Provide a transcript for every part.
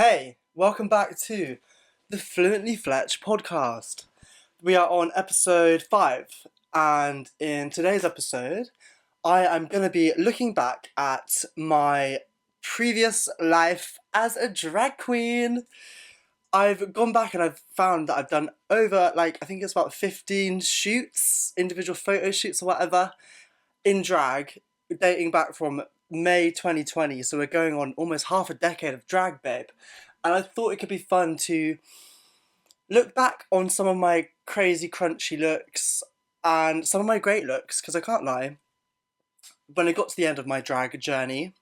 Hey, welcome back to the Fluently Fletch podcast. We are on episode 5, and in today's episode, I am going to be looking back at my previous life as a drag queen. I've gone back and I've found that I've done over, I think it's about 15 shoots, individual photo shoots or whatever, in drag, dating back from May 2020, so we're going on almost half a decade of drag, babe. And I thought it could be fun to look back on some of my crazy crunchy looks and some of my great looks, because I can't lie, when I got to the end of my drag journey,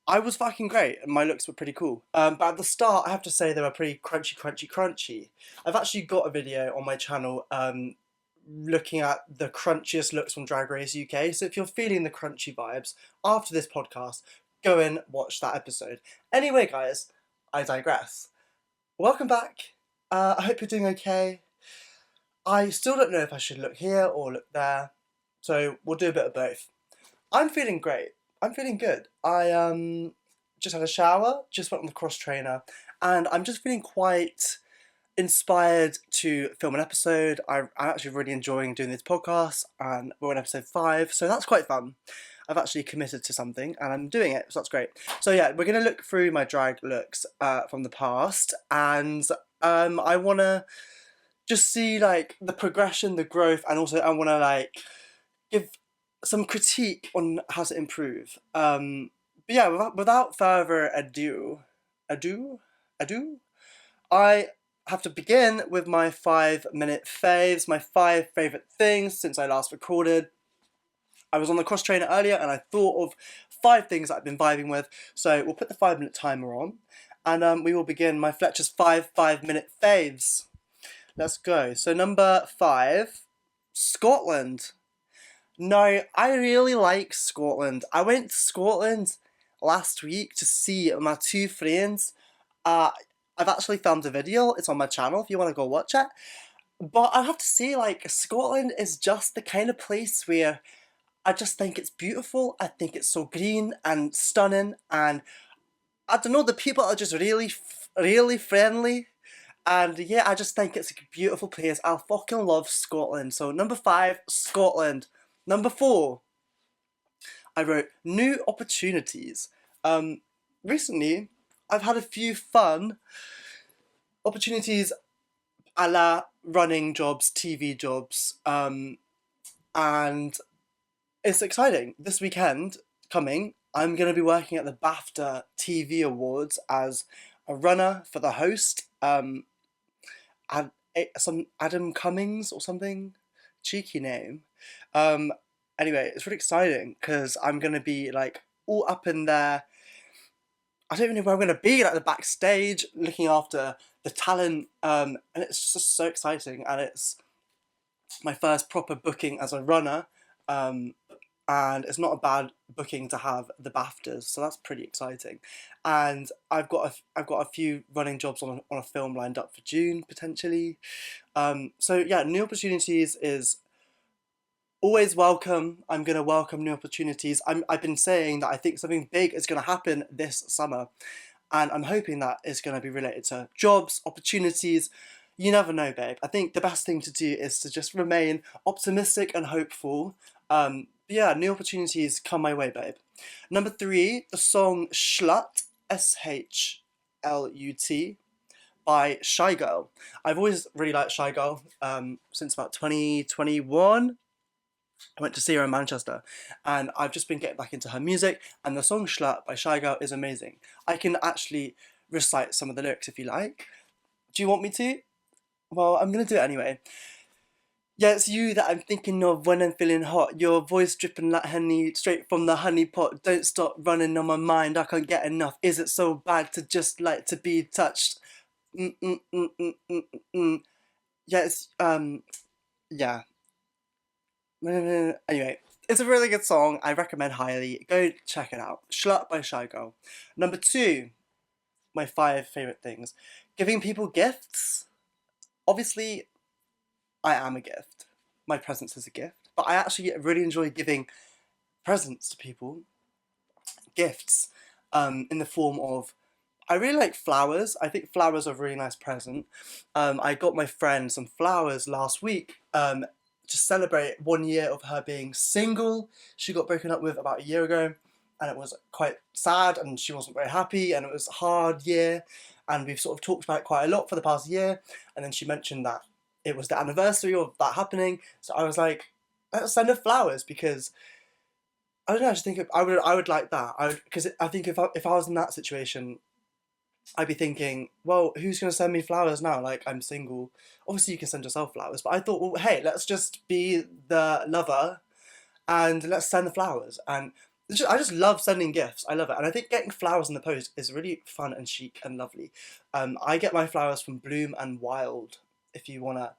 I was fucking great and my looks were pretty cool. But at the start, I have to say they were pretty crunchy. I've actually got a video on my channel looking at the crunchiest looks from Drag Race UK. So if you're feeling the crunchy vibes after this podcast, go and watch that episode. Anyway, guys, I digress. Welcome back. I hope you're doing okay. I still don't know if I should look here or look there, so we'll do a bit of both. I'm feeling great. I'm feeling good. I just had a shower, just went on the cross trainer, and I'm just feeling quite inspired to film an episode. I'm actually really enjoying doing this podcast, and we're on episode 5, so that's quite fun. I've actually committed to something, and I'm doing it, so that's great. So yeah, we're going to look through my drag looks from the past, and I want to just see, the progression, the growth, and also I want to, give some critique on how to improve. But yeah, without further ado, I have to begin with my 5-minute faves, my 5 favourite things since I last recorded. I was on the cross trainer earlier and I thought of 5 things that I've been vibing with, so we'll put the 5-minute timer on and we will begin my Fletcher's 5-minute faves. Let's go. So number 5, Scotland. No, I really like Scotland. I went to Scotland last week to see my 2 friends. I've actually filmed a video. It's on my channel if you want to go watch it. But I have to say, Scotland is just the kind of place where I just think it's beautiful. I think it's so green and stunning. And I don't know, the people are just really friendly. And yeah, I just think it's a beautiful place. I fucking love Scotland. So number 5, Scotland. Number 4, I wrote new opportunities. Recently, I've had a few fun opportunities a la running jobs, TV jobs, and it's exciting. This weekend coming, I'm going to be working at the BAFTA TV Awards as a runner for the host, some Adam Cummings or something, cheeky name. Anyway, it's really exciting because I'm gonna be all up in there. I don't even know where I'm gonna be, the backstage, looking after the talent, and it's just so exciting. And it's my first proper booking as a runner, and it's not a bad booking to have the BAFTAs, so that's pretty exciting. And I've got a few running jobs on a film lined up for June potentially. So yeah, new opportunities is always welcome. I'm gonna welcome new opportunities. I've been saying that I think something big is gonna happen this summer, and I'm hoping that it's gonna be related to jobs, opportunities. You never know, babe. I think the best thing to do is to just remain optimistic and hopeful. Yeah, new opportunities come my way, babe. Number 3, the song Slut, SHLUT, by Shy Girl. I've always really liked Shy Girl since about 2021. I went to see her in Manchester, and I've just been getting back into her music, and the song Slut by Shy Girl is amazing. I can actually recite some of the lyrics if you like. Do you want me to? Well, I'm gonna do it anyway. Yeah, it's you that I'm thinking of when I'm feeling hot. Your voice dripping like honey, straight from the honey pot. Don't stop running on my mind, I can't get enough. Is it so bad to just like to be touched? Mm, mm, mm, mm, mm, mm, mm. Yeah, yeah. Anyway, it's a really good song. I recommend highly. Go check it out. Slut by Shy Girl. Number 2, my 5 favourite things. Giving people gifts. Obviously, I am a gift. My presence is a gift. But I actually really enjoy giving presents to people. Gifts. In the form of I really like flowers. I think flowers are a really nice present. I got my friend some flowers last week to celebrate 1 year of her being single. She got broken up with about a year ago, and it was quite sad, and she wasn't very happy, and it was a hard year. And we've sort of talked about it quite a lot for the past year. And then she mentioned that it was the anniversary of that happening. So I was like, let's send her flowers because I don't know. I just think I would like that. Because I think if I was in that situation, I'd be thinking, well, who's going to send me flowers now? Like, I'm single. Obviously, you can send yourself flowers. But I thought, well, hey, let's just be the lover and let's send the flowers. And I just love sending gifts. I love it. And I think getting flowers in the post is really fun and chic and lovely. I get my flowers from Bloom and Wild. If you want to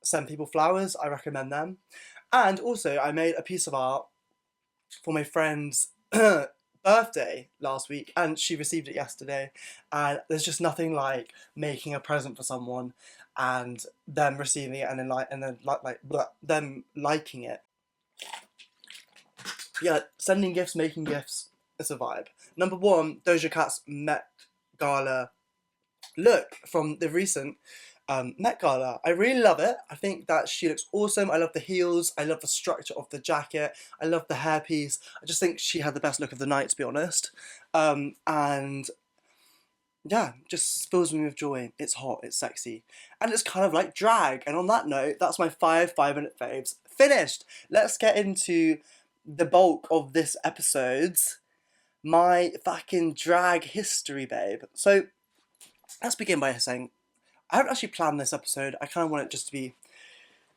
send people flowers, I recommend them. And also, I made a piece of art for my friend's birthday last week, and she received it yesterday. And there's just nothing like making a present for someone and them receiving it and then them liking it. Yeah, sending gifts, making gifts, it's a vibe. Number one, Doja Cat's Met Gala look from the recent Met Gala. I really love it. I think that she looks awesome. I love the heels. I love the structure of the jacket. I love the hairpiece. I just think she had the best look of the night, to be honest. And yeah, just fills me with joy. It's hot, it's sexy, and it's kind of like drag. And on that note, that's my 5 minute faves finished. Let's get into the bulk of this episode's my fucking drag history, babe. So let's begin by saying I haven't actually planned this episode. I kind of want it just to be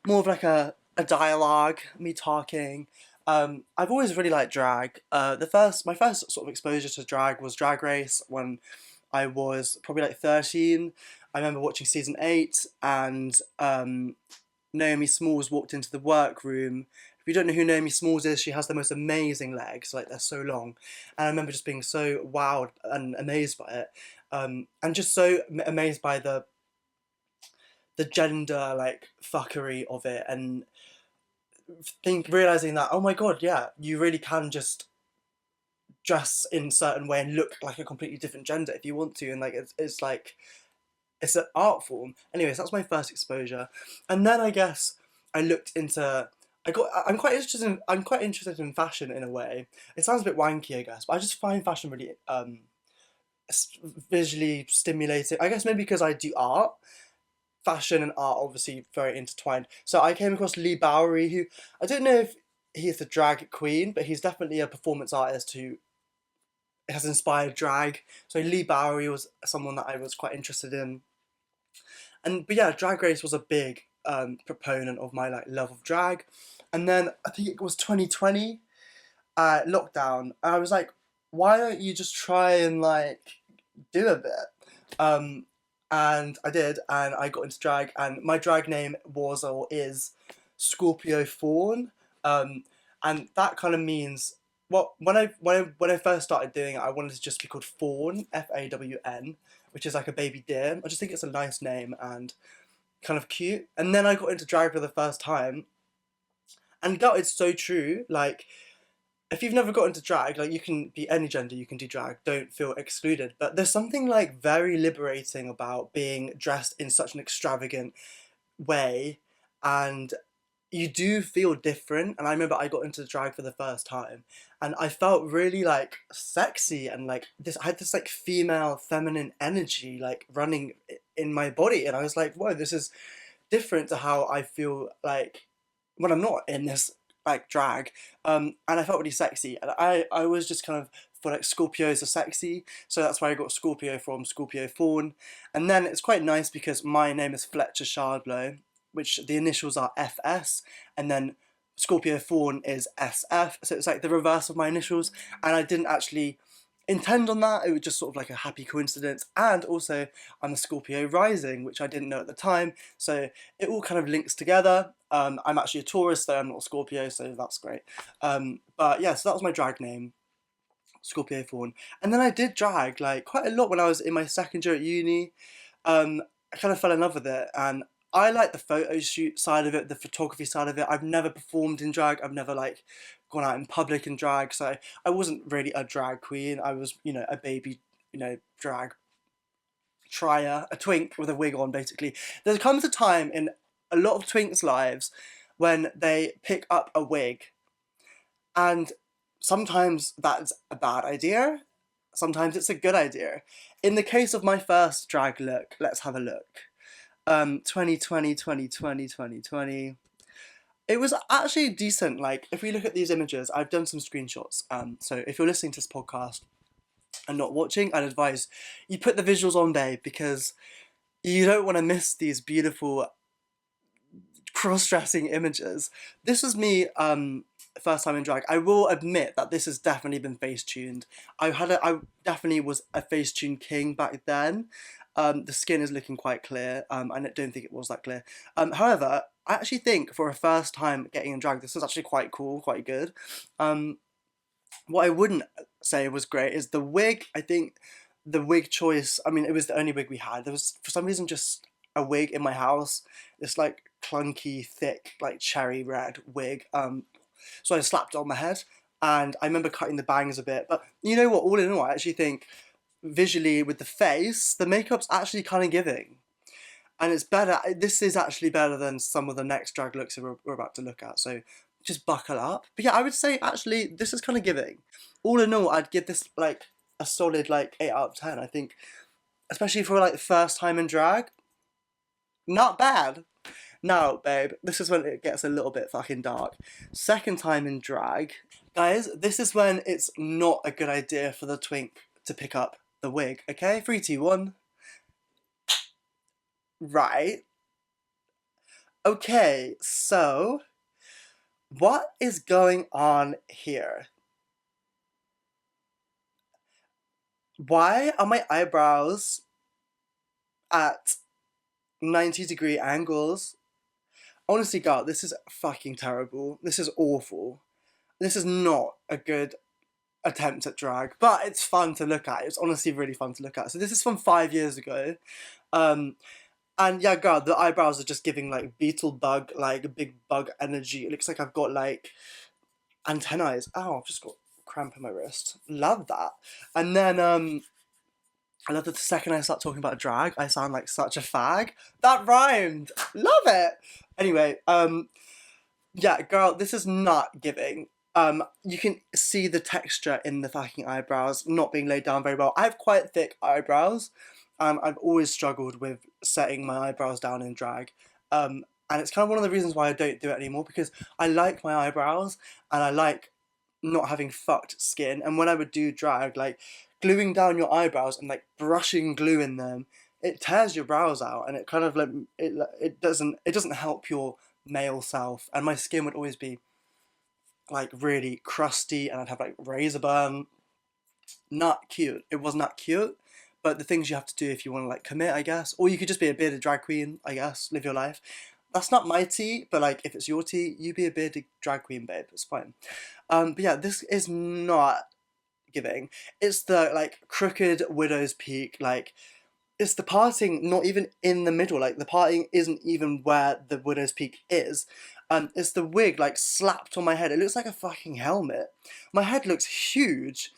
more of like a dialogue, me talking. I've always really liked drag. My first sort of exposure to drag was Drag Race when I was probably like 13. I remember watching season 8, and Naomi Smalls walked into the workroom. If you don't know who Naomi Smalls is, she has the most amazing legs, like they're so long. And I remember just being so wowed and amazed by it. And just so amazed by the gender like fuckery of it, and realizing that, oh my god, yeah, you really can just dress in a certain way and look like a completely different gender if you want to, and like it's like it's an art form. Anyways, that's my first exposure, and then I guess I looked into. I'm quite interested in fashion in a way. It sounds a bit wanky, I guess, but I just find fashion really visually stimulating. I guess maybe because I do art. Fashion and art obviously very intertwined. So I came across Lee Bowery, who I don't know if he's a drag queen, but he's definitely a performance artist who has inspired drag. So Lee Bowery was someone that I was quite interested in. But yeah, Drag Race was a big proponent of my like love of drag. And then I think it was 2020 lockdown, and I was like, why don't you just try and like do a bit? And I did, and I got into drag, and my drag name was or is Scorpio Fawn, and that kind of means, well, when I first started doing it, I wanted to just be called Fawn, Fawn, which is like a baby deer. I just think it's a nice name and kind of cute. And then I got into drag for the first time, and that is so true. Like, if you've never got into drag, like you can be any gender, you can do drag. Don't feel excluded. But there's something like very liberating about being dressed in such an extravagant way, and you do feel different. And I remember I got into drag for the first time, and I felt really like sexy and like this. I had this like female, feminine energy like running in my body, and I was like, whoa, this is different to how I feel like when I'm not in this like drag. And I felt really sexy, and I was just kind of thought like Scorpios are sexy, so that's why I got Scorpio from Scorpio Fawn. And then it's quite nice because my name is Fletcher Shardlow, which the initials are FS, and then Scorpio Fawn is SF, so it's like the reverse of my initials, and I didn't actually intend on that. It was just sort of like a happy coincidence. And also I'm a Scorpio rising, which I didn't know at the time, so it all kind of links together. I'm actually a Taurus, though I'm not a Scorpio, so that's great. But yeah, so that was my drag name, Scorpio Fawn. And then I did drag like quite a lot when I was in my second year at uni. I kind of fell in love with it, and I like the photo shoot side of it, the photography side of it. I've never performed in drag. I've never like gone out in public in drag, so I wasn't really a drag queen. I was, a baby, drag trier, a twink with a wig on, basically. There comes a time in a lot of twinks' lives when they pick up a wig, and sometimes that's a bad idea, sometimes it's a good idea. In the case of my first drag look, let's have a look. 2020, 2020, 2020. It was actually decent. Like, if we look at these images, I've done some screenshots. So if you're listening to this podcast and not watching, I'd advise you put the visuals on, babe, because you don't want to miss these beautiful cross-dressing images. This was me first time in drag. I will admit that this has definitely been face-tuned. I definitely was a face-tuned king back then. The skin is looking quite clear. I don't think it was that clear. However, I actually think for a first time getting in drag, this was actually quite cool, quite good. What I wouldn't say was great is the wig. I think the wig choice, I mean, it was the only wig we had. There was, for some reason, just a wig in my house. This, like, clunky, thick, like, cherry red wig. So I slapped it on my head, and I remember cutting the bangs a bit. But you know what? All in all, I actually think visually with the face, the makeup's actually kind of giving. And it's better. This is actually better than some of the next drag looks we're about to look at. So just buckle up. But yeah, I would say actually this is kind of giving. All in all, I'd give this like a solid like 8 out of 10. I think, especially for like the first time in drag, not bad. Now, babe, this is when it gets a little bit fucking dark. Second time in drag. Guys, this is when it's not a good idea for the twink to pick up the wig, okay? 3, 2, 1. Right. Okay, so what is going on here? Why are my eyebrows at 90-degree angles? Honestly, God, this is fucking terrible. This is awful. This is not a good attempt at drag, but it's fun to look at. It's honestly really fun to look at. So this is from 5 years ago. And yeah, God, the eyebrows are just giving like beetle bug, like big bug energy. It looks like I've got like antennae. Ow, I've just got cramp in my wrist. Love that. And then I love that the second I start talking about drag, I sound like such a fag. That rhymed. Love it. Anyway, yeah, girl, this is not giving. You can see the texture in the fucking eyebrows not being laid down very well. I have quite thick eyebrows. I've always struggled with setting my eyebrows down in drag. And it's kind of one of the reasons why I don't do it anymore, because I like my eyebrows and I like not having fucked skin. And when I would do drag, like gluing down your eyebrows and like brushing glue in them, it tears your brows out, and it kind of like it doesn't help your male self. And my skin would always be like really crusty, and I'd have like razor burn. Not cute. It was not cute. But the things you have to do if you want to like commit, I guess, or you could just be a bearded drag queen, I guess, live your life. That's not my tea, but like if it's your tea, you be a bearded drag queen, babe. It's fine. But yeah, this is not giving. It's the like crooked widow's peak, like it's the parting not even in the middle, like the parting isn't even where the widow's peak is. It's the wig like slapped on my head. It looks like a fucking helmet. My head looks huge.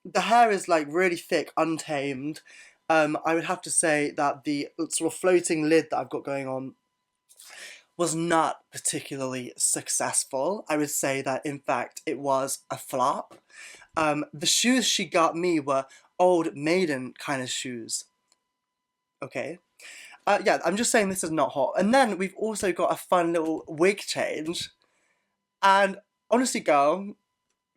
The hair is like really thick, untamed. I would have to say that the sort of floating lid that I've got going on was not particularly successful. I would say that in fact it was a flop. The shoes she got me were old maiden kind of shoes. Okay. Yeah, I'm just saying this is not hot. And then we've also got a fun little wig change. And honestly, girl,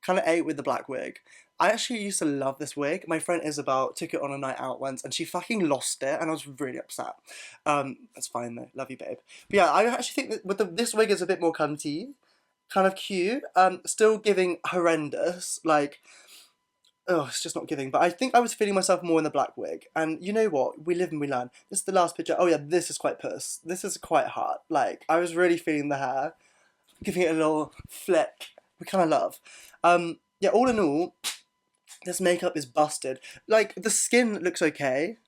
kind of ate with the black wig. I actually used to love this wig. My friend Isabel took it on a night out once and she fucking lost it, and I was really upset. That's fine though. Love you, babe. But yeah, I actually think that with this wig is a bit more cunty, kind of cute. Still giving horrendous. Like, oh, it's just not giving. But I think I was feeling myself more in the black wig. And you know what? We live and we learn. This is the last picture. Oh yeah, this is quite puss. This is quite hot. Like, I was really feeling the hair, giving it a little flick. We kind of love. Yeah, all in all, this makeup is busted. Like, the skin looks okay.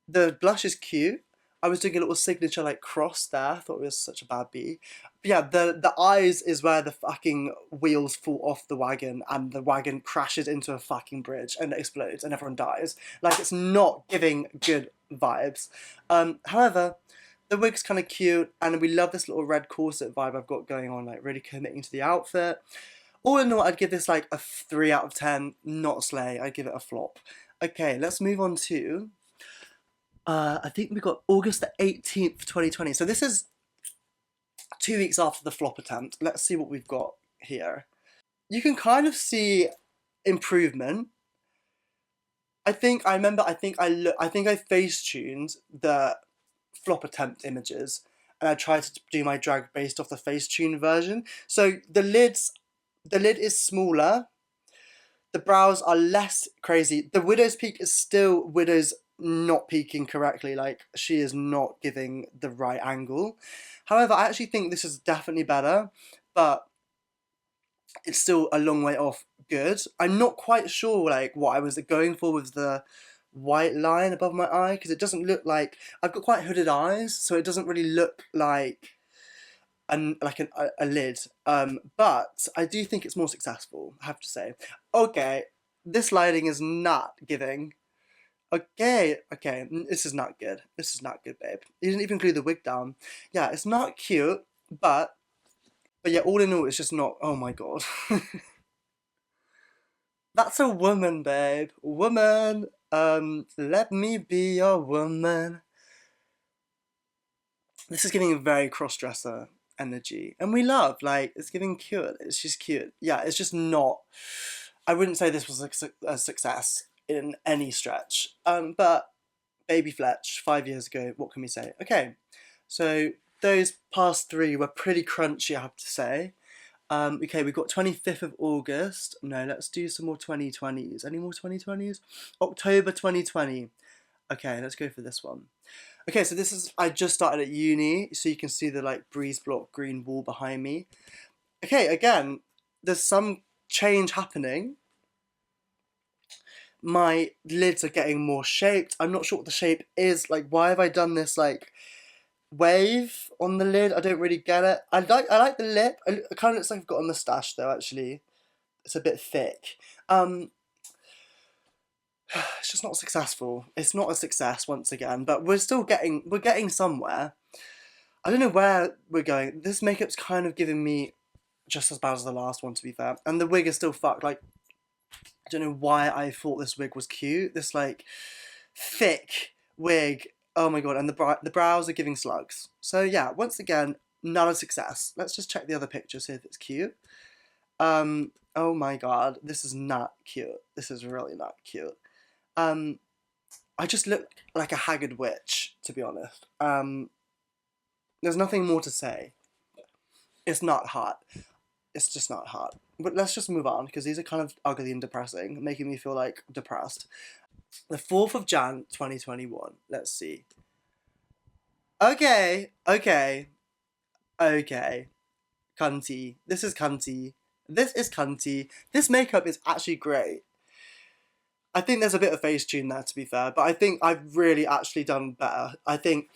The blush is cute. I was doing a little signature like cross there. I thought it was such a bad bee. But yeah, the eyes is where the fucking wheels fall off the wagon and the wagon crashes into a fucking bridge and it explodes and everyone dies. Like, it's not giving good vibes. However, the wig's kind of cute and we love this little red corset vibe I've got going on, like really committing to the outfit. All in all, I'd give this like a 3 out of 10, not slay. I'd give it a flop. Okay, let's move on to I think we got August the 18th, 2020. So this is 2 weeks after the flop attempt. Let's see what we've got here. You can kind of see improvement. I think I face tuned the flop attempt images and I tried to do my drag based off the face tune version. So the lid is smaller. The brows are less crazy. The widow's peak is still widow's not peaking correctly, like she is not giving the right angle. However, I actually think this is definitely better, but it's still a long way off good. I'm not quite sure like what I was going for with the white line above my eye, because it doesn't look like, I've got quite hooded eyes, so it doesn't really look like a lid. But I do think it's more successful, I have to say. Okay, this lighting is not giving. Okay, this is not good. This is not good, babe. You didn't even glue the wig down. Yeah, it's not cute, but yeah, all in all, it's just not, oh my god. That's a woman, babe. Woman. Let me be your woman. This is giving a very cross-dresser energy. And we love, like, it's giving cute. It's just cute. Yeah, it's just not, I wouldn't say this was a success in any stretch. But Baby Fletch, 5 years ago, what can we say? Okay, so those past 3 were pretty crunchy, I have to say. Okay, we've got 25th of August. No, let's do some more 2020s. Any more 2020s? October 2020. Okay, let's go for this one. Okay, so this is, I just started at uni, so you can see the like breeze block green wall behind me. Okay, again, there's some change happening. My lids are getting more shaped. I'm not sure what the shape is. Like, why have I done this like wave on the lid? I don't really get it. I like the lip. It kind of looks like I've got a moustache though, actually. It's a bit thick. It's just not successful. It's not a success once again, but we're getting somewhere. I don't know where we're going. This makeup's kind of giving me just as bad as the last one, to be fair. And the wig is still fucked. Like, I don't know why I thought this wig was cute. This like thick wig. Oh my god, and the brows are giving slugs. So yeah, once again, not a success. Let's just check the other picture, see if it's cute. Oh my god, this is not cute. This is really not cute. I just look like a haggard witch, to be honest. There's nothing more to say. It's not hot. It's just not hot. But let's just move on, because these are kind of ugly and depressing, making me feel like depressed. The 4th of Jan, 2021. Let's see. Okay. Cunty. This is cunty. This is cunty. This makeup is actually great. I think there's a bit of face tune there, to be fair, but I think I've really actually done better. I think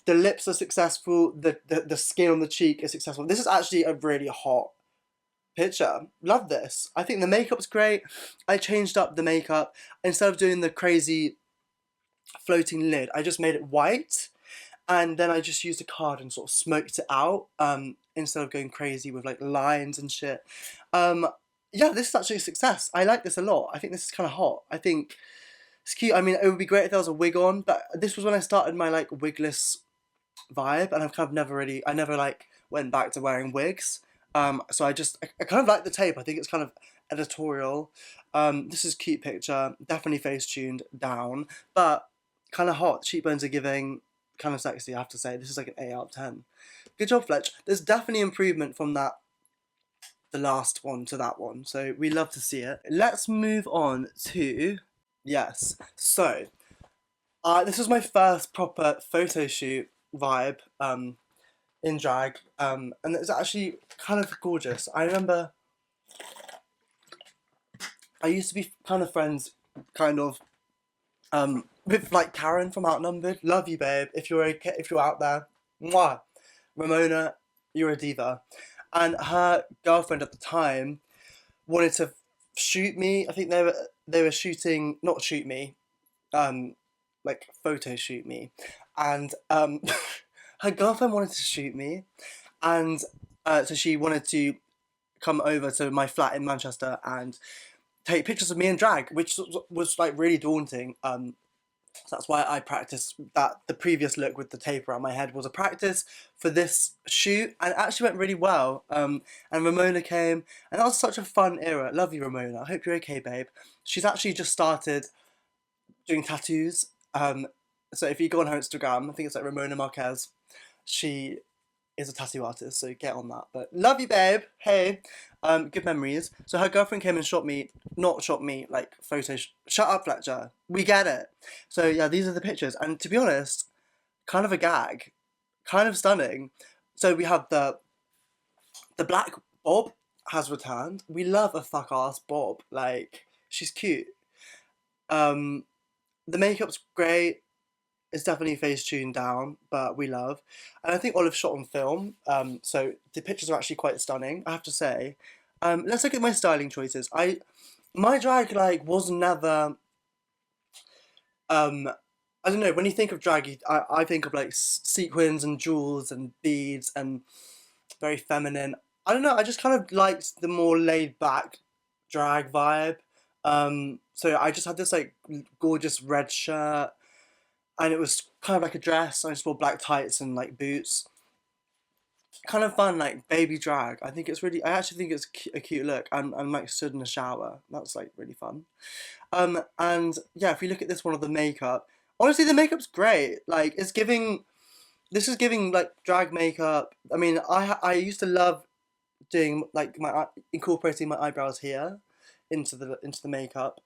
the lips are successful, the skin on the cheek is successful. This is actually a really hot picture. Love this. I think the makeup's great. I changed up the makeup. Instead of doing the crazy floating lid, I just made it white, and then I just used a card and sort of smoked it out, instead of going crazy with like lines and shit. Yeah, this is actually a success. I like this a lot. I think this is kind of hot. I think it's cute. I mean, it would be great if there was a wig on, but this was when I started my like wigless vibe, and I've kind of I never like went back to wearing wigs. So I kind of like the tape. I think it's kind of editorial. This is a cute picture. Definitely face tuned down, but kind of hot. Cheekbones are giving, kind of sexy, I have to say. This is like an 8 out of 10. Good job, Fletch. There's definitely improvement from the last one to that one, so we love to see it. Let's move on to, yes, so this was my first proper photo shoot vibe in drag, and it's actually kind of gorgeous. I remember I used to be kind of friends kind of with like Karen from Outnumbered. Love you, babe. If you're okay, if you're out there, mwah. Ramona, you're a diva. And her girlfriend at the time wanted to shoot me. I think they were shooting, not shoot me, um, like photo shoot me, and her girlfriend wanted to shoot me, and so she wanted to come over to my flat in Manchester and take pictures of me in drag, which was like really daunting. So that's why I practiced that. The previous look with the tape around my head was a practice for this shoot, and it actually went really well. And Ramona came, and that was such a fun era. Love you, Ramona. I hope you're okay, babe. She's actually just started doing tattoos. So if you go on her Instagram, I think it's like Ramona Marquez. She is a tattoo artist, so get on that. But love you, babe. Hey, good memories. So her girlfriend came and shot me, not shot me, like photo. Shut up, Fletcher. We get it. So yeah, these are the pictures, and to be honest, kind of a gag, kind of stunning. So we have the black Bob has returned. We love a fuck ass Bob. Like she's cute. Um, the makeup's great. It's definitely face tuned down, but we love. And I think Olive shot on film, so the pictures are actually quite stunning, I have to say. Let's look at my styling choices. My drag like was never um I don't know, when you think of drag, I think of like sequins and jewels and beads and very feminine. I don't know, I just kind of liked the more laid back drag vibe. So I just had this like gorgeous red shirt, and it was kind of like a dress. I just wore black tights and like boots. Kind of fun, like baby drag. I think it's really. I actually think it's a cute look. I'm like stood in the shower. That's like really fun. And yeah, if you look at this one of the makeup, honestly, the makeup's great. Like it's giving. This is giving like drag makeup. I mean, I used to love doing like incorporating my eyebrows here into the makeup.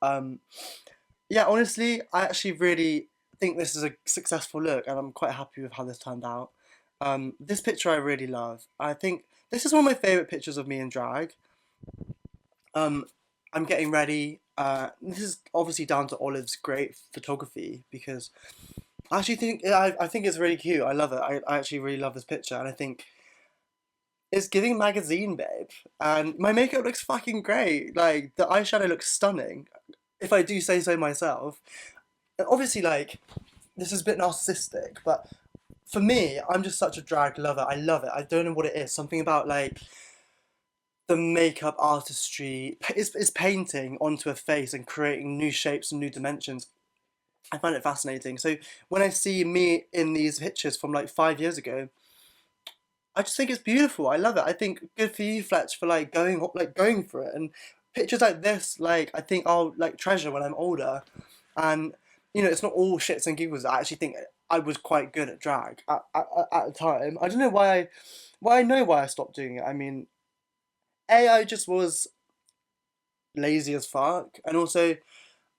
Yeah, honestly, I actually really think this is a successful look, and I'm quite happy with how this turned out. This picture I really love. I think this is one of my favorite pictures of me in drag. Um, I'm getting ready. This is obviously down to Olive's great photography because I actually think I think it's really cute. I love it. I actually really love this picture, and I think it's giving magazine, babe. And my makeup looks fucking great. Like the eyeshadow looks stunning, if I do say so myself. And obviously, like this is a bit narcissistic, but for me, I'm just such a drag lover. I love it. I don't know what it is. Something about like the makeup artistry is painting onto a face and creating new shapes and new dimensions. I find it fascinating. So when I see me in these pictures from like 5 years ago, I just think it's beautiful. I love it. I think good for you, Fletch, for like going for it. And pictures like this, like I think I'll like treasure when I'm older. And it's not all shits and giggles. I actually think I was quite good at drag at the time. I don't know why I know why I stopped doing it. I mean, I just was lazy as fuck, and also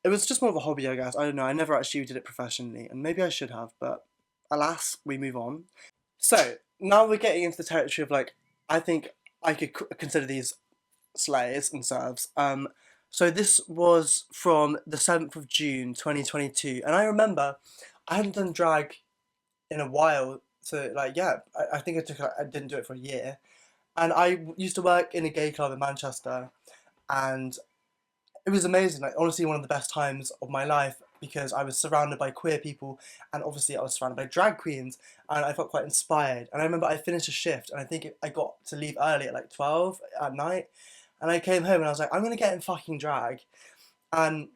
it was just more of a hobby, I guess. I don't know. I never actually did it professionally, and maybe I should have, but alas, we move on. So now we're getting into the territory of like I think I could consider these slays and serves. So this was from the 7th of June 2022, and I remember I hadn't done drag in a while. So like yeah, I think I didn't do it for a year, and I used to work in a gay club in Manchester, and it was amazing. Like honestly, one of the best times of my life because I was surrounded by queer people, and obviously I was surrounded by drag queens, and I felt quite inspired. And I remember I finished a shift, and I think I got to leave early at like 12 at night, and I came home and I was like, I'm gonna get in fucking drag, and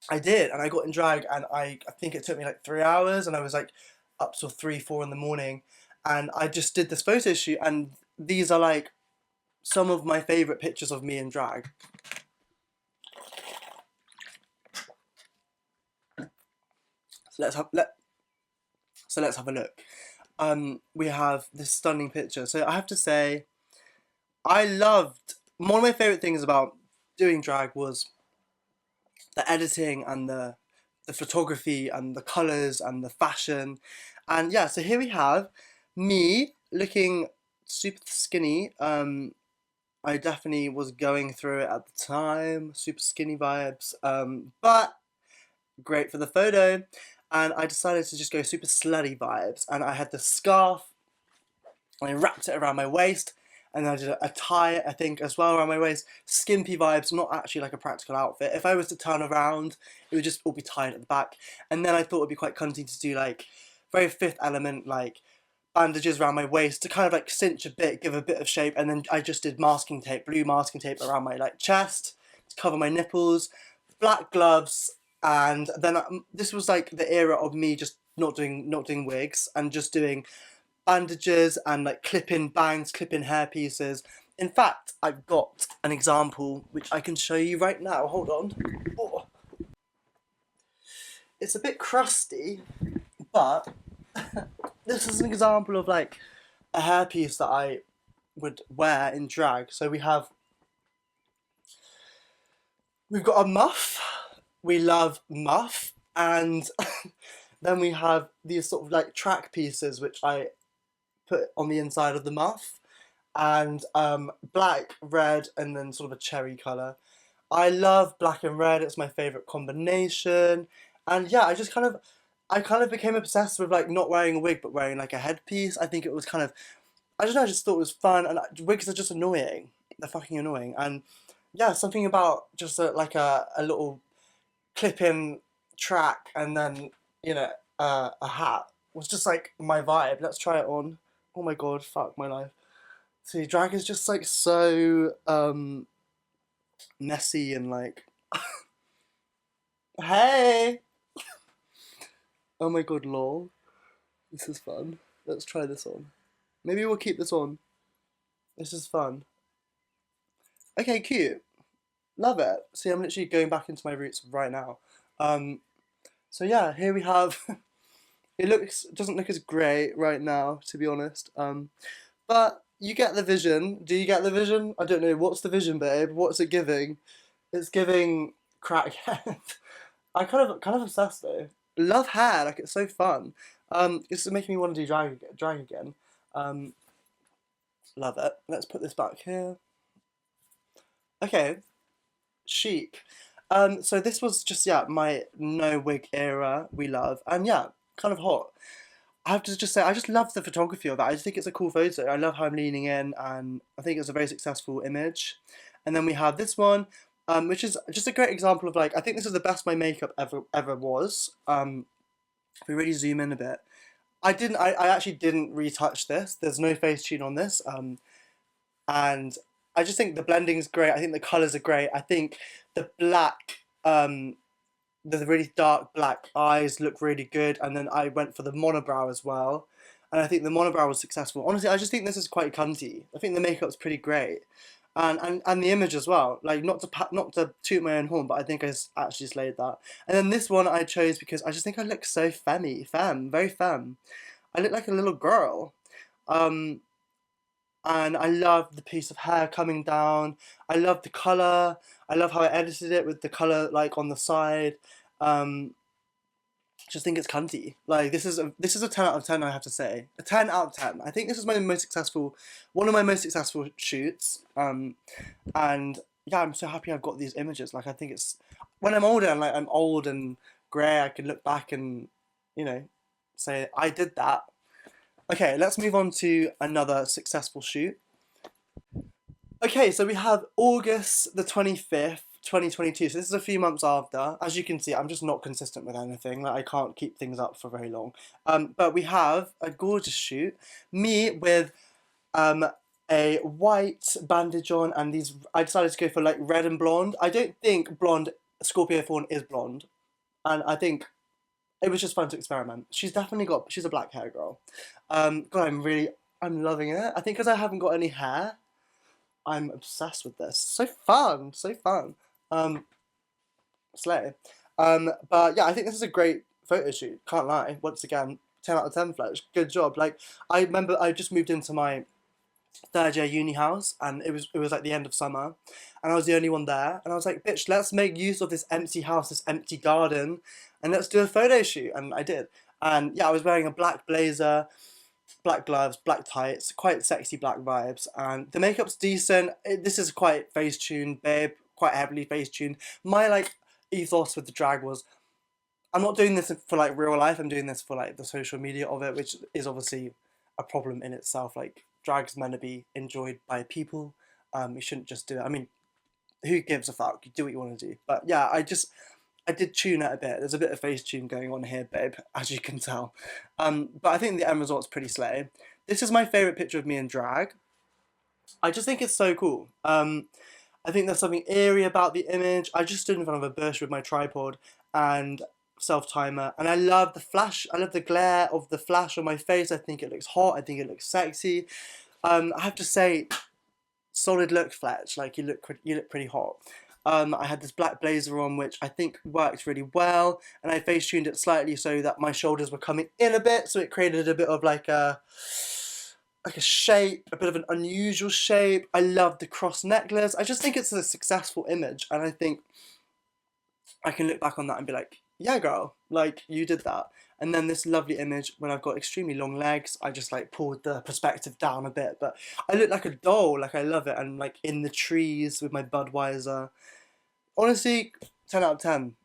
I did, and I got in drag, and I think it took me like 3 hours, and I was like up till 3, 4 in the morning, and I just did this photo shoot, and these are like some of my favorite pictures of me in drag. So let's have a look. We have this stunning picture. So I have to say, I loved one of my favorite things about doing drag was the editing and the photography and the colors and the fashion, and yeah. So here we have me looking super skinny. I definitely was going through it at the time, super skinny vibes. But great for the photo. And I decided to just go super slutty vibes. And I had the scarf, and I wrapped it around my waist. And I did a tie, I think, as well around my waist. Skimpy vibes, not actually like a practical outfit. If I was to turn around, it would just all be tied at the back. And then I thought it'd be quite cunty to do like very Fifth Element, like bandages around my waist to kind of like cinch a bit, give a bit of shape. And then I just did masking tape, blue masking tape around my like chest to cover my nipples, black gloves. And then this was like the era of me just not doing wigs and just doing bandages and like clip-in bangs, clip-in hair pieces. In fact, I've got an example which I can show you right now. Hold on. Oh. It's a bit crusty, but this is an example of like a hairpiece that I would wear in drag. So we've got a muff. We love muff, and then we have these sort of like track pieces which I put on the inside of the muff, and black, red, and then sort of a cherry colour. I love black and red, it's my favourite combination. And yeah, I kind of became obsessed with like not wearing a wig but wearing like a headpiece. I think it was kind of, I don't know, I just thought it was fun, and wigs are just annoying. They're fucking annoying. And yeah, something about just like a little clip-in track and then, a hat was just like my vibe. Let's try it on. Oh my god, fuck my life. See, drag is just like so messy and like hey. Oh my god, lol. This is fun. Let's try this on. Maybe we'll keep this on. This is fun. Okay, cute. Love it. See, I'm literally going back into my roots right now. Um, so yeah, here we have. It doesn't look as great right now, to be honest. But you get the vision. Do you get the vision? I don't know. What's the vision, babe? What's it giving? It's giving crackhead. I kind of obsessed though. Love hair. Like it's so fun. It's making me want to do drag again. Um, love it. Let's put this back here. Okay, chic. So this was just yeah my no wig era. We love, and yeah, kind of hot. I have to just say, I just love the photography of that. I just think it's a cool photo. I love how I'm leaning in, and I think it's a very successful image. And then we have this one, which is just a great example of like, I think this is the best my makeup ever was. If we really zoom in a bit, I actually didn't retouch this. There's no face tune on this. And I just think the blending's great. I think the colors are great. I think the black, the really dark black eyes look really good, and then I went for the monobrow as well, and I think the monobrow was successful. Honestly, I just think this is quite cunty. I think the makeup's pretty great, and the image as well. Like not to toot my own horn, but I think actually slayed that. And then this one I chose because I just think I look so very femme. I look like a little girl. Um, and I love the piece of hair coming down. I love the color. I love how I edited it with the color like on the side. Um, just think it's cunty. Like this is a 10 out of 10. I have to say, a 10 out of 10. I think this is one of my most successful shoots. And yeah, I'm so happy I've got these images. Like I think it's when I'm older and like I'm old and grey, I can look back and you know say I did that. Okay, let's move on to another successful shoot. Okay, so we have August the 25th, 2022. So this is a few months after. As you can see, I'm just not consistent with anything. Like I can't keep things up for very long. But we have a gorgeous shoot. Me with um, a white bandage on, and these. I decided to go for like red and blonde. I don't think blonde Scorpio Fawn is blonde, and I think it was just fun to experiment. She's a black hair girl. God, I'm loving it. I think because I haven't got any hair, I'm obsessed with this. So fun, so fun. Um, slay. But yeah, I think this is a great photo shoot. Can't lie. Once again, 10 out of 10 Fletch. Good job. Like I remember, I just moved into my third year uni house, and it was like the end of summer, and I was the only one there, and I was like, bitch, let's make use of this empty house, this empty garden, and let's do a photo shoot, and I did. And yeah, I was wearing a black blazer, black gloves, black tights, quite sexy black vibes, and the makeup's decent. This is quite face tuned, babe, quite heavily face tuned. My like ethos with the drag was I'm not doing this for like real life. I'm doing this for like the social media of it, which is obviously a problem in itself. Like drag's meant to be enjoyed by people. You shouldn't just do it. I mean, who gives a fuck? You do what you want to do. But yeah, I did tune it a bit. There's a bit of face tune going on here, babe, as you can tell. But I think the end result's pretty slay. This is my favourite picture of me in drag. I just think it's so cool. I think there's something eerie about the image. I just stood in front of a bush with my tripod and self-timer, and I love the flash. I love the glare of the flash on my face. I think it looks hot. I think it looks sexy. I have to say, solid look, Fletch. Like you look pretty hot. I had this black blazer on, which I think worked really well, and I face tuned it slightly so that my shoulders were coming in a bit, so it created a bit of like a shape, a bit of an unusual shape. I love the cross necklace. I just think it's a successful image, and I think I can look back on that and be like, yeah, girl, like you did that. And then this lovely image when I've got extremely long legs, I just like pulled the perspective down a bit, but I look like a doll. Like I love it, and like in the trees with my Budweiser. Honestly, 10 out of 10.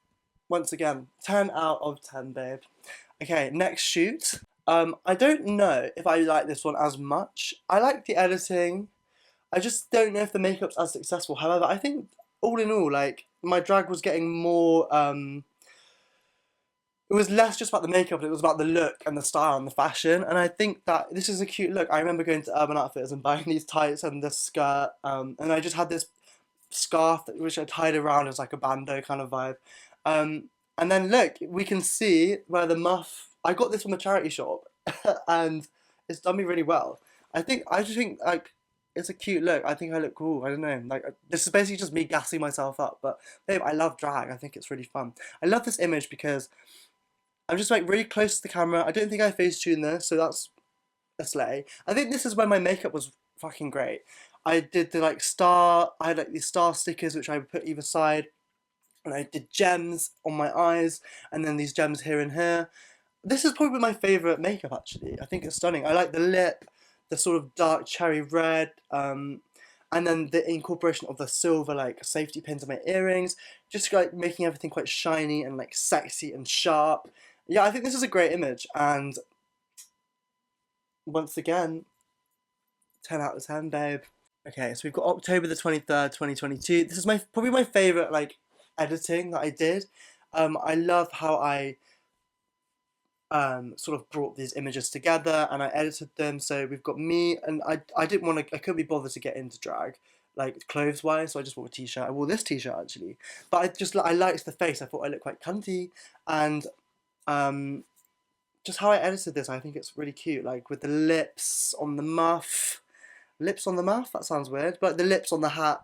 Once again, 10 out of 10, babe. Okay, next shoot. I don't know if I like this one as much. I like the editing. I just don't know if the makeup's as successful. However, I think all in all, like my drag was getting more. It was less just about the makeup, it was about the look and the style and the fashion. And I think that this is a cute look. I remember going to Urban Outfitters and buying these tights and this skirt. And I just had this scarf which I tied around as like a bandeau kind of vibe. Um, and then look, we can see where the muff. I got this from a charity shop, and it's done me really well. I just think like it's a cute look. I think I look cool. I don't know. Like this is basically just me gassing myself up. But babe, I love drag. I think it's really fun. I love this image because I'm just like really close to the camera. I don't think I face tuned this, so that's a slay. I think this is when my makeup was fucking great. I did the like star. I had like these star stickers which I would put either side, and I did gems on my eyes, and then these gems here and here. This is probably my favourite makeup actually. I think it's stunning. I like the lip, the sort of dark cherry red, and then the incorporation of the silver like safety pins in my earrings, just like making everything quite shiny and like sexy and sharp. Yeah, I think this is a great image, and once again, 10 out of 10, babe. Okay, so we've got October the 23rd, 2022. This is probably my favourite like editing that I did. I love how I sort of brought these images together and I edited them. So we've got me, and I didn't want to, I couldn't be bothered to get into drag, like clothes wise, so I just wore a t-shirt. I wore this t-shirt actually, but I liked the face. I thought I looked quite cunty, and um, just how I edited this, I think it's really cute. Like with the lips on the muff, lips on the muff. That sounds weird, but the lips on the hat,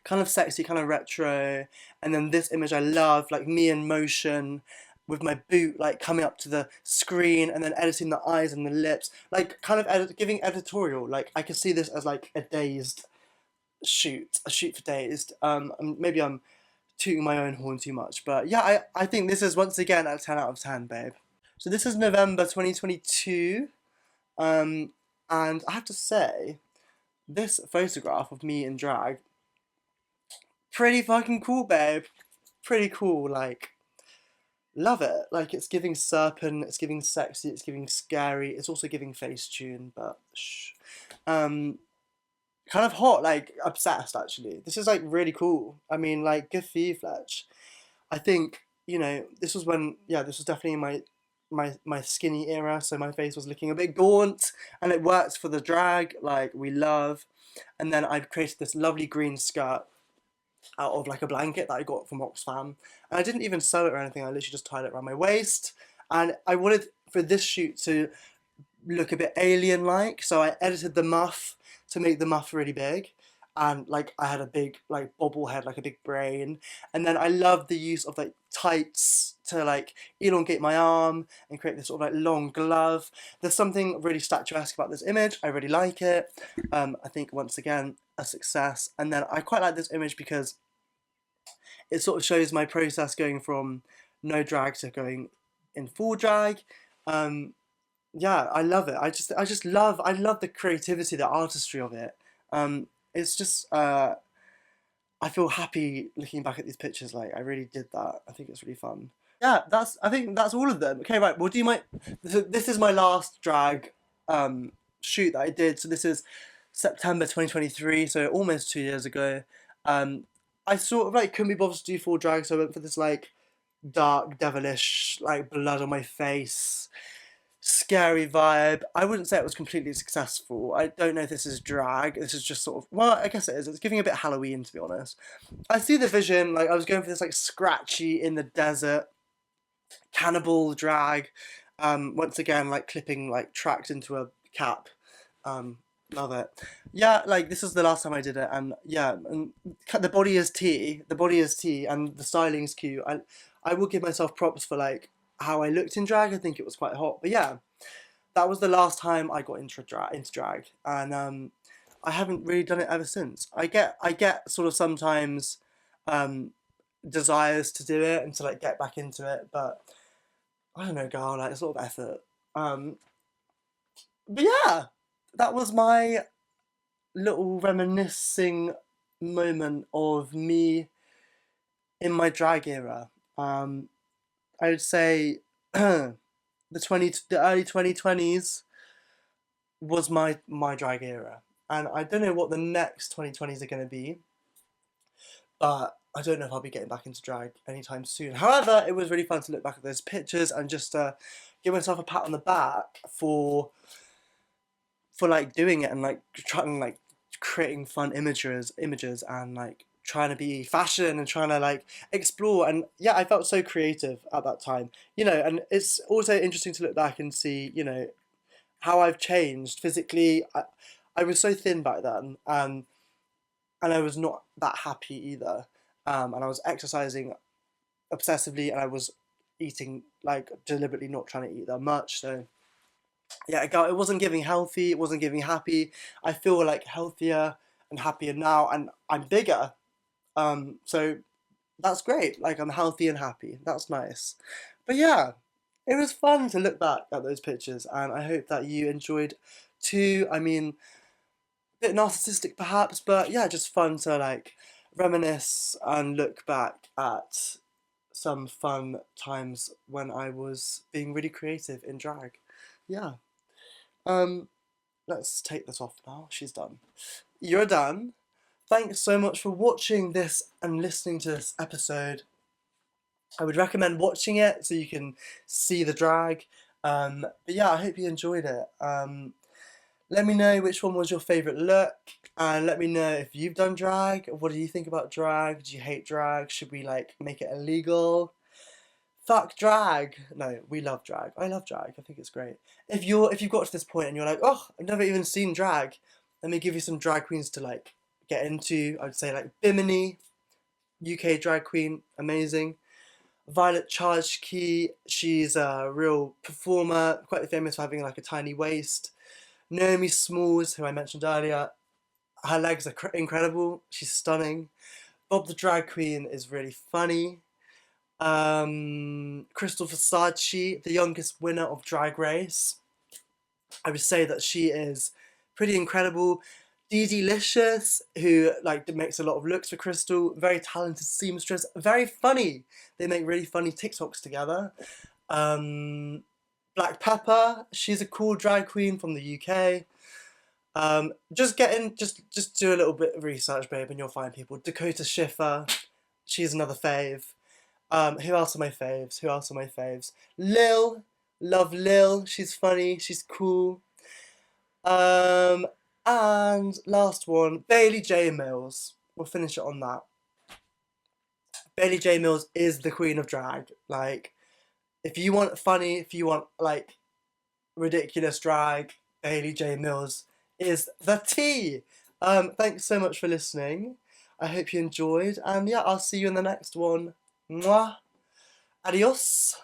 kind of sexy, kind of retro. And then this image I love, like me in motion with my boot like coming up to the screen and then editing the eyes and the lips, like kind of giving editorial. Like I could see this as like a dazed shoot, a shoot for dazed. Maybe I'm tooting my own horn too much, but yeah, I think this is once again a 10 out of 10, babe. So this is November 2022, and I have to say, this photograph of me in drag, pretty fucking cool, babe. Pretty cool, like, love it. Like, it's giving serpent, it's giving sexy, it's giving scary, it's also giving face tune, but shh. Um, Kind of hot, like, obsessed, actually. This is, like, really cool. I mean, like, good for you, Fletch. I think, this was when, yeah, this was definitely my skinny era, so my face was looking a bit gaunt, and it worked for the drag, like, we love. And then I'd created this lovely green skirt out of like a blanket that I got from Oxfam, and I didn't even sew it or anything. I literally just tied it around my waist, and I wanted for this shoot to look a bit alien-like, so I edited the muff to make the muff really big, and like I had a big like bobble head, like a big brain, and then I loved the use of like tights to like elongate my arm and create this sort of like long glove. There's something really statuesque about this image. I really like it. I think once again a success, and then I quite like this image because it sort of shows my process going from no drag to going in full drag. Um, yeah, I love it. I love the creativity, the artistry of it. It's just, I feel happy looking back at these pictures. Like I really did that. I think it's really fun. yeah, I think that's all of them. Okay, right. We'll do my. This is my last drag shoot that I did. So this is September 2023. So almost 2 years ago. Um, I sort of like couldn't be bothered to do full drag, so I went for this like dark, devilish, like blood on my face, scary vibe. I wouldn't say it was completely successful. I don't know if this is drag. This is just sort of, well, I guess it is. It's giving a bit Halloween, to be honest. I see the vision. Like I was going for this like scratchy in the desert cannibal drag. Once again, like clipping like tracked into a cap. Um, Love it. Yeah, like this is the last time I did it, and yeah, and the body is tea. The body is tea, and the styling's cute. I will give myself props for like how I looked in drag. I think it was quite hot, but yeah, that was the last time I got into drag, and I haven't really done it ever since. I get sort of sometimes um, desires to do it and to like get back into it, but I don't know, girl, like it's a lot of effort. Um, but yeah, that was my little reminiscing moment of me in my drag era. Um, I would say the early 2020s was my drag era, and I don't know what the next 2020s are going to be, but I don't know if I'll be getting back into drag anytime soon. However, it was really fun to look back at those pictures and just give myself a pat on the back for like doing it and like trying like creating fun images and like trying to be fashion and trying to like explore. And yeah, I felt so creative at that time, and it's also interesting to look back and see, how I've changed physically. I was so thin back then, and I was not that happy either, and I was exercising obsessively, and I was eating like deliberately not trying to eat that much. So yeah, it wasn't giving healthy, it wasn't giving happy. I feel like healthier and happier now, and I'm bigger. So that's great. Like I'm healthy and happy. That's nice. But yeah, it was fun to look back at those pictures, and I hope that you enjoyed too. I mean, a bit narcissistic perhaps, but yeah, just fun to like reminisce and look back at some fun times when I was being really creative in drag. Yeah. Um, let's take this off now. She's done. You're done. Thanks so much for watching this and listening to this episode. I would recommend watching it so you can see the drag. But yeah, I hope you enjoyed it. Let me know which one was your favourite look, and let me know if you've done drag. What do you think about drag? Do you hate drag? Should we like make it illegal? Fuck drag. No, we love drag. I love drag. I think it's great. If you've got to this point and you're like, oh, I've never even seen drag, let me give you some drag queens to like get into. I would say like Bimini, UK drag queen, amazing. Violet Chachki, she's a real performer, quite famous for having like a tiny waist. Naomi Smalls, who I mentioned earlier, her legs are incredible. She's stunning. Bob the drag queen is really funny. Crystal Versace, the youngest winner of Drag Race, I would say that she is pretty incredible. Dee Delicious, who like makes a lot of looks for Crystal, very talented seamstress, very funny. They make really funny TikToks together. Black Pepper, she's a cool drag queen from the UK. Just do a little bit of research, babe, and you'll find people. Dakota Schiffer, she's another fave. Who else are my faves? Who else are my faves? Lil, love Lil. She's funny. She's cool. Um, and last one, Bailey J Mills. We'll finish it on that. Bailey J Mills is the queen of drag. Like, if you want funny, if you want like ridiculous drag, Bailey J Mills is the tea. Thanks so much for listening. I hope you enjoyed, and yeah, I'll see you in the next one. Mwah. Adios.